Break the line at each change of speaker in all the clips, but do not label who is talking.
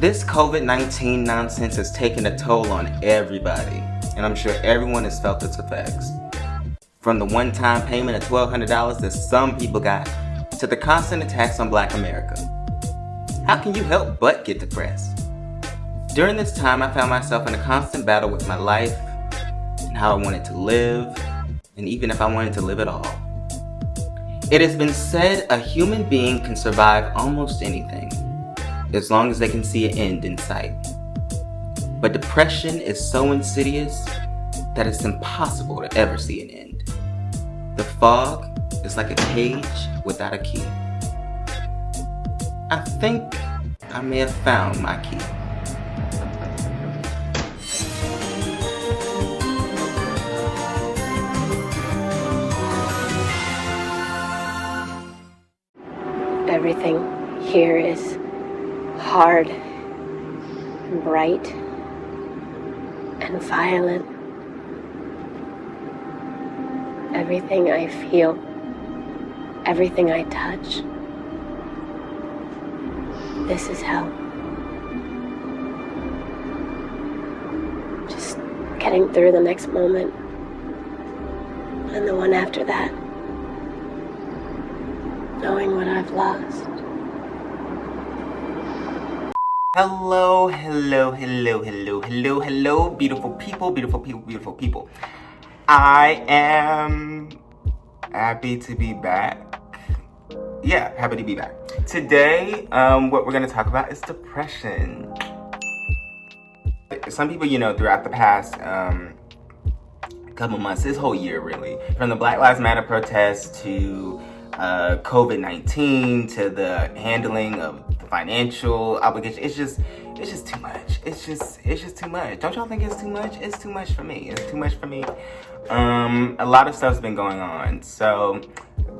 This COVID-19 nonsense has taken a toll on everybody, and I'm sure everyone has felt its effects. From the one-time payment of $1,200 that some people got, to the constant attacks on Black America. How can you help but get depressed? During this time, I found myself in a constant battle with my life, and how I wanted to live, and even if I wanted to live at all. It has been said a human being can survive almost anything, as long as they can see an end in sight. But depression is so insidious that it's impossible to ever see an end. The fog is like a cage without a key. I think I may have found my key.
Everything here is hard and bright and violent. Everything I feel, everything I touch, this is hell. Just getting through the next moment and the one after that, knowing what I've lost.
Hello, beautiful people. I am happy to be back. Yeah, happy to be back. Today, what we're gonna talk about is depression. Some people, throughout the past couple months, this whole year really, from the Black Lives Matter protests to COVID-19 to the handling of the financial obligation, it's just too much. It's just too much. Don't y'all think it's too much? It's too much for me. It's too much for me. A lot of stuff's been going on. So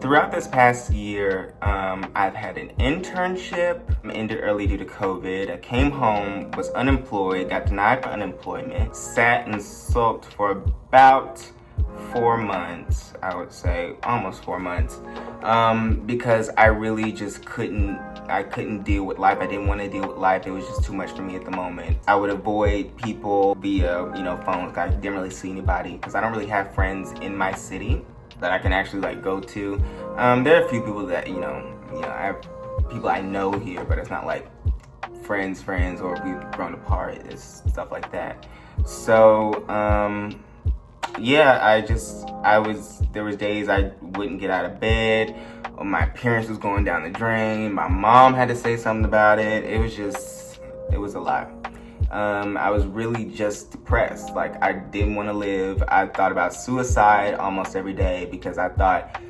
throughout this past year, I've had an internship, ended early due to COVID. I came home, was unemployed, got denied for unemployment, sat and sulked for about 4 months, I would say, almost 4 months, because I really just couldn't deal with life. I didn't want to deal with life. It was just too much for me at the moment. I would avoid people via, phones. I didn't really see anybody because I don't really have friends in my city that I can actually go to. There are a few people that, I have people I know here, but it's not like friends, or we've grown apart. It's stuff like that. So, yeah, there was days I wouldn't get out of bed. My appearance was going down the drain. My mom had to say something about it. It was a lot. I was really just depressed. I didn't want to live. I thought about suicide almost every day because I thought,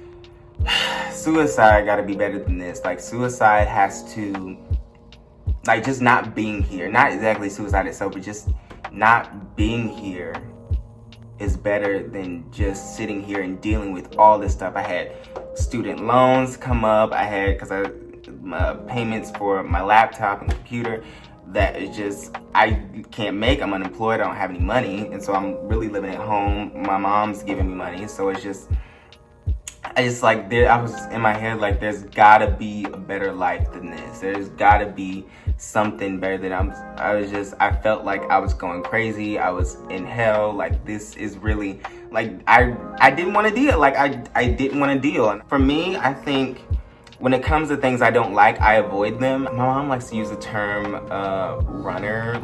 suicide gotta be better than this. Suicide has to, just not being here. Not exactly suicide itself, but just not being here is better than just sitting here and dealing with all this stuff. I had student loans come up. I had, payments for my laptop and computer that is just, I can't make. I'm unemployed. I don't have any money. And so I'm really living at home. My mom's giving me money. So it's just, I was in my head, there's gotta be a better life than this. There's gotta be something better than I felt like I was going crazy. I was in hell. This is really, I didn't want to deal. I didn't want to deal. And for me, I think when it comes to things I don't like, I avoid them. My mom likes to use the term runner.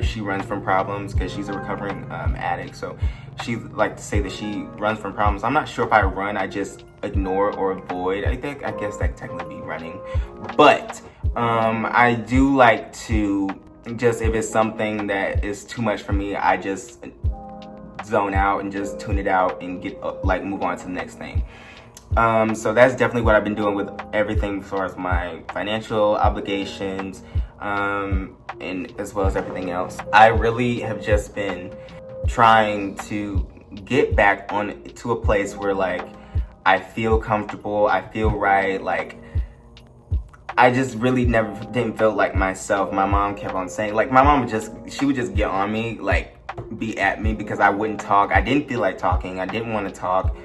She runs from problems because she's a recovering addict. So she likes to say that she runs from problems. I'm not sure if I run, I just ignore or avoid. I guess that technically be running. But I do like to just, if it's something that is too much for me, I just zone out and just tune it out and get move on to the next thing. So that's definitely what I've been doing with everything as far as my financial obligations, and as well as everything else. I really have just been trying to get back on to a place where I feel comfortable, I feel right. I just really didn't feel like myself. My mom kept on saying, my mom would just get on me, be at me because I wouldn't talk. I didn't feel like talking. I didn't want to talk.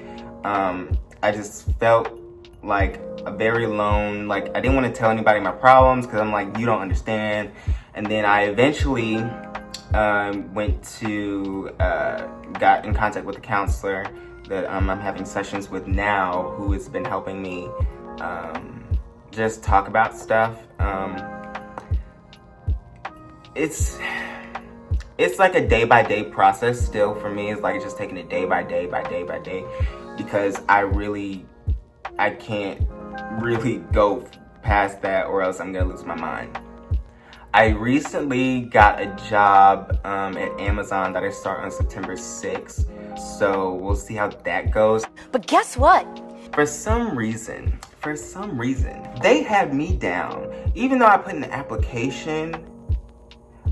I just felt like very alone. Like I didn't want to tell anybody my problems because I'm like, you don't understand. And then I eventually got in contact with a counselor that I'm having sessions with now, who has been helping me just talk about stuff. It's like a day by day process still for me. It's like just taking it day by day because I can't really go past that or else I'm gonna lose my mind. I recently got a job at Amazon that I start on September 6th, so we'll see how that goes.
But guess what?
For some reason, they had me down. Even though I put in the application,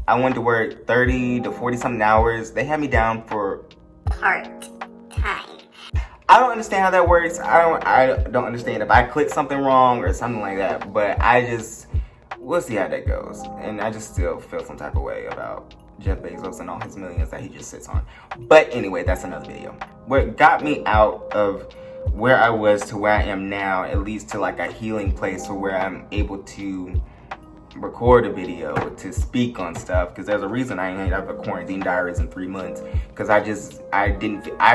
I wanted to work 30 to 40 something hours. They had me down for part-time. I don't understand how that works. I don't understand if I click something wrong or something like that, but we'll see how that goes. And I just still feel some type of way about Jeff Bezos and all his millions that he just sits on. But anyway, that's another video. What got me out of where I was to where I am now, at least to like a healing place where I'm able to record a video, to speak on stuff, because there's a reason I ain't have a quarantine diaries in 3 months, because I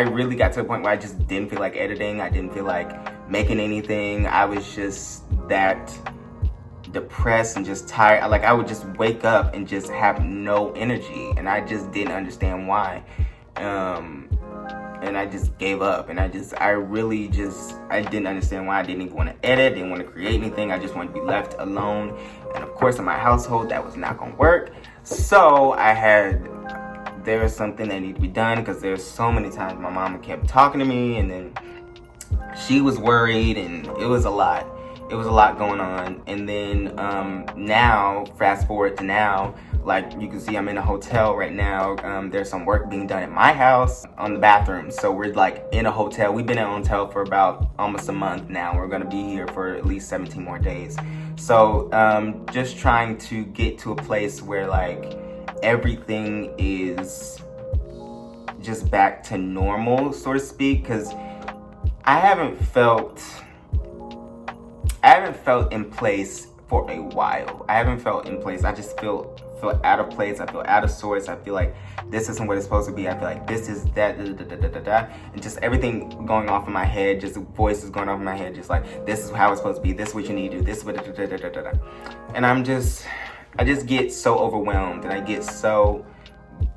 really got to a point where I just didn't feel like editing. I didn't feel like making anything. I was just that depressed and just tired. Like I would just wake up and just have no energy, and I just didn't understand why. And I just gave up, and I didn't understand why. I didn't even want to edit, didn't want to create anything. I just wanted to be left alone. And of course in my household that was not gonna work. So there was something that needed to be done, because there's so many times my mama kept talking to me, and then she was worried, and it was a lot. It was a lot going on. And then now, fast forward to now, like you can see I'm in a hotel right now. There's some work being done at my house on the bathroom. So we're like in a hotel. We've been in a hotel for about almost a month now. We're gonna be here for at least 17 more days. So just trying to get to a place where like everything is just back to normal, so to speak, because I haven't felt in place for a while. I haven't felt in place. I just feel out of place. I feel out of sorts. I feel like this isn't what it's supposed to be. I feel like this is that, and just everything going off in my head, just voices going off in my head, just like, this is how it's supposed to be, this is what you need to do, this is what, and I just get so overwhelmed, and I get so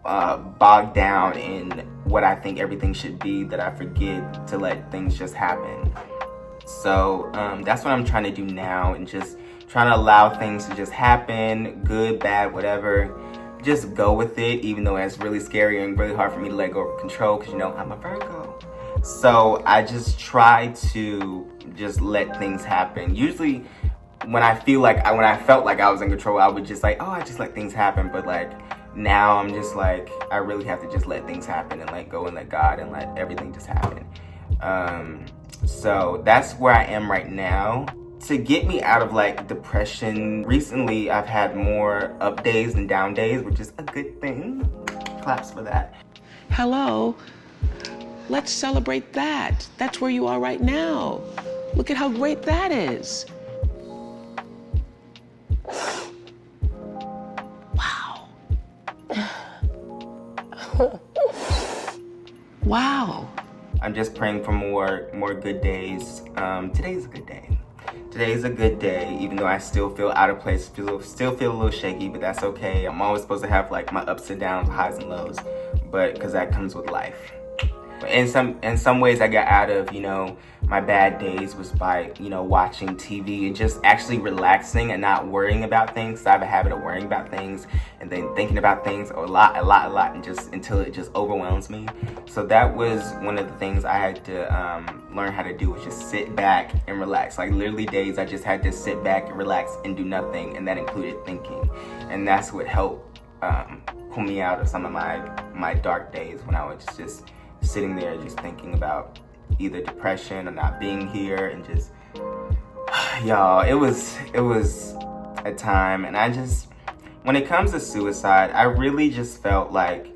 bogged down in what I think everything should be that I forget to let things just happen. So that's what I'm trying to do now, and just trying to allow things to just happen, good, bad, whatever. Just go with it, even though it's really scary and really hard for me to let go of control, because you know I'm a Virgo. So I just try to just let things happen. Usually when I felt like I was in control, I would just like, oh, I just let things happen. But like now I'm just like, I really have to just let things happen and let go and let God and let everything just happen. So that's where I am right now. To get me out of like depression, recently I've had more up days than down days, which is a good thing. Claps for that.
Hello, let's celebrate that. That's where you are right now. Look at how great that is. Wow. Wow.
I'm just praying for more good days. Today's a good day. Today's a good day, even though I still feel out of place, still feel a little shaky, but that's okay. I'm always supposed to have like my ups and downs, highs and lows, but because that comes with life. But in some ways I got out of, my bad days was by, watching TV and just actually relaxing and not worrying about things. I have a habit of worrying about things and then thinking about things a lot, and just until it just overwhelms me. So that was one of the things I had to learn how to do, was just sit back and relax. Like literally days I just had to sit back and relax and do nothing, and that included thinking. And that's what helped pull me out of some of my dark days, when I was just sitting there just thinking about either depression or not being here, and just y'all, it was a time. And when it comes to suicide, I really just felt like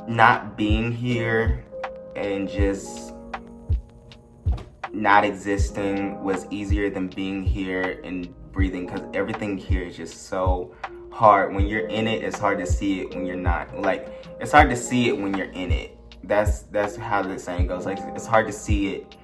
not being here and just not existing was easier than being here and breathing, because everything here is just so hard. When you're in it, it's hard to see it when you're not. Like, it's hard to see it when you're in it. That's how the saying goes. Like, it's hard to see it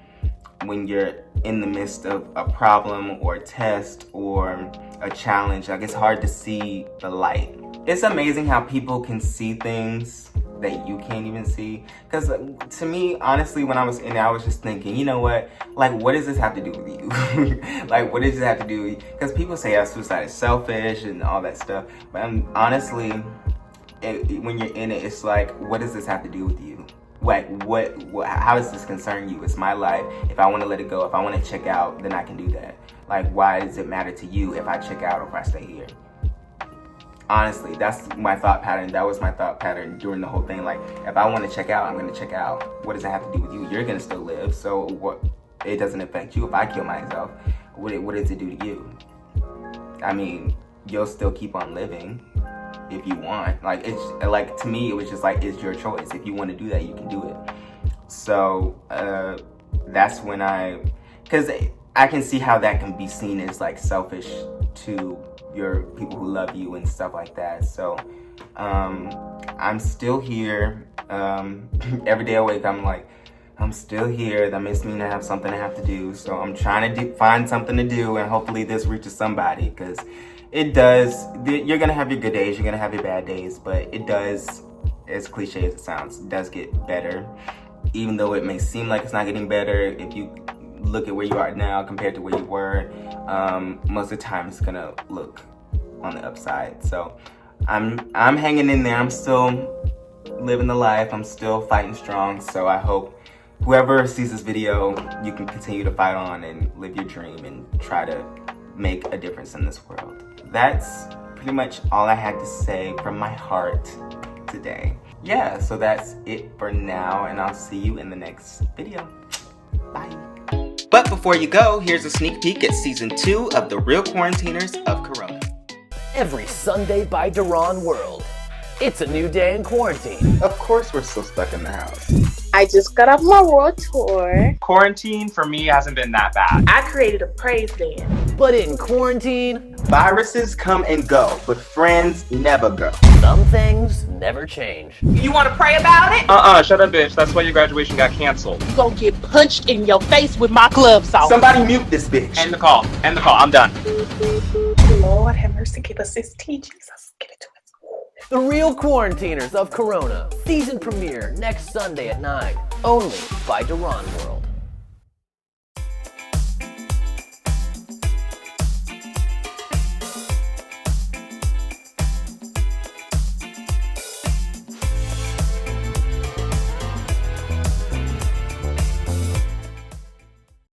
when you're in the midst of a problem or a test or a challenge. Like, it's hard to see the light. It's amazing how people can see things that you can't even see. Because to me, honestly, when I was in it, I was just thinking, you know what? Like, what does this have to do with you? Like, what does this have to do with you? Because people say suicide is selfish and all that stuff. But honestly, when you're in it, it's like, what does this have to do with you? Like, how does this concern you? It's my life. If I want to let it go, if I want to check out, then I can do that. Like, why does it matter to you if I check out or if I stay here? Honestly, that's my thought pattern. That was my thought pattern during the whole thing. Like, if I want to check out, I'm going to check out. What does it have to do with you? You're going to still live. So what? It doesn't affect you. If I kill myself, what does it do to you? I mean, you'll still keep on living if you want. Like, it's like, to me, it was just like, it's your choice. If you want to do that, you can do it. So that's when because I can see how that can be seen as like selfish to your people who love you and stuff like that. So I'm still here. Every day I wake, I'm like, I'm still here. That makes me have something I have to do. So I'm trying to find something to do, and hopefully this reaches somebody, because it does. You're gonna have your good days, you're gonna have your bad days, but it does, as cliche as it sounds, it does get better. Even though it may seem like it's not getting better, if you look at where you are now compared to where you were, most of the time it's gonna look on the upside. So I'm hanging in there. I'm still living the life. I'm still fighting strong. So I hope whoever sees this video, you can continue to fight on and live your dream and try to make a difference in this world. That's pretty much all I had to say from my heart today. Yeah, so that's it for now, and I'll see you in the next video. Bye. But before you go, here's a sneak peek at season 2 of The Real Quarantiners of Corona.
Every Sunday by Duran World. It's a new day in quarantine.
Of course we're still stuck in the house.
I just got off my world tour.
Quarantine for me hasn't been that bad.
I created a praise dance.
But in quarantine,
Viruses come and go, but friends never go.
some things never change.
You want to pray about it?
Shut up, bitch. That's why your graduation got canceled.
You gonna get punched in your face with my gloves on.
Somebody mute this bitch.
End the call. End the call. I'm done.
Lord have mercy, give us this tea, Jesus. Give it to us.
The Real Quarantiners of Corona. Season premiere next Sunday at 9. Only by Duran World.